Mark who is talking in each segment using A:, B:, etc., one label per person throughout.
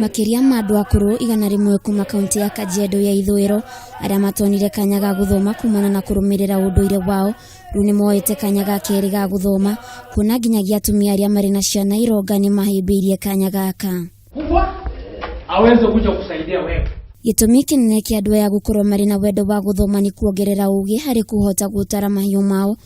A: Makiria mandu akuru 100 kuma kaunti ya Kajiado ya Ithũĩro aria matonire kanya ga guthoma kumana na kurumirira unduire wao riu ni moete kanya ga keri ga guthoma kuna nginyagia atumia aria mari na ciana ironga ni mahimbiirie kanya gaka
B: aweze kuja kusaidia wewe.
A: Gitumi kinene kia andu aya gukorwo mari na wendo wa guthoma ni kuongerera ugi hari kuhota gutara mahiu mao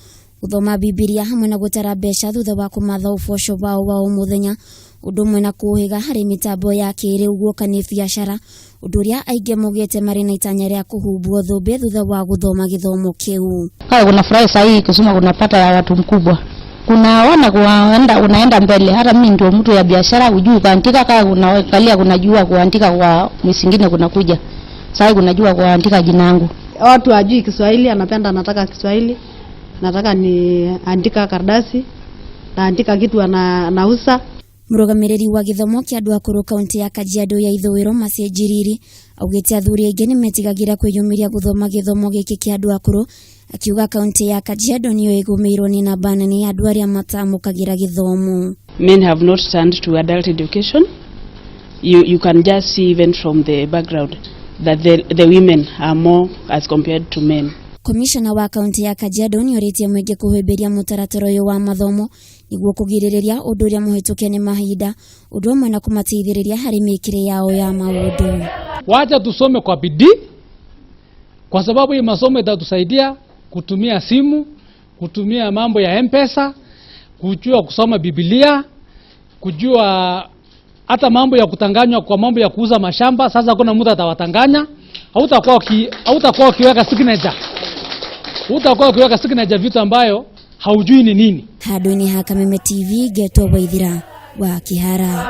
A: guthoma Bibilia hamwe na gutara mbeca thutha wa kumatha uboco wao wa muthenya undu mwe na kuhiga hari mitambo ya kiriu guoka ni biashara undu ria ainge mugete mari na itanya ria kuhumbwo thumbe thutha wa guthoma githomo kiu.
C: Kama kuna furaha sahihi kusoma kunapata watu mkubwa. Unaenda mbele. Hata mimi ndio mtu ya biashara ujui kuandika kama unaangalia kunajua kuandika kwa misingine kunakuja. Sasa kunajua kuandika jina langu.
D: Watu wajui Kiswahili anataka Kiswahili. Nataka ni andika karatasi. Naandika kitu anauza.
A: Murugamiriri wa githomo kia andu akuru kaunti ya Kajiado ya Ithũĩro Masejiriri augite athuri aingi ni metigagira kwiyumiria guthoma githomo giki kia andu akuru akiuga kaunti ya Kajiado niyo igumirwo ni namba nene ya andu aria matamukagira githomo.
E: Men have not turned to adult education. You can just see even from the background that the women are more as compared to men.
A: Komishona wa kaunti ya Kajiado ni oritie mwege kuhweberia mutaratara uyu wa mathomo niguo kugiriria undu uria muhituke ni mahinda undu umwe na kumateithiriria hari mikire yao ya maundu.
B: Wacha tusome kwa bidii kwa sababu hii masomo itatusaidia kutumia simu, kutumia mambo ya M-Pesa, kujua kusoma Biblia, kujua hata mambo ya kutanganywa kwa mambo ya kuuza mashamba. Sasa kuna mtu atawatanganya, hautakuwa ukiweka signature. Utakuwa ukiweka signature vitu ambayo haujui ni nini.
A: Hado ni Hakameme TV Geto Waithira wa Kihara.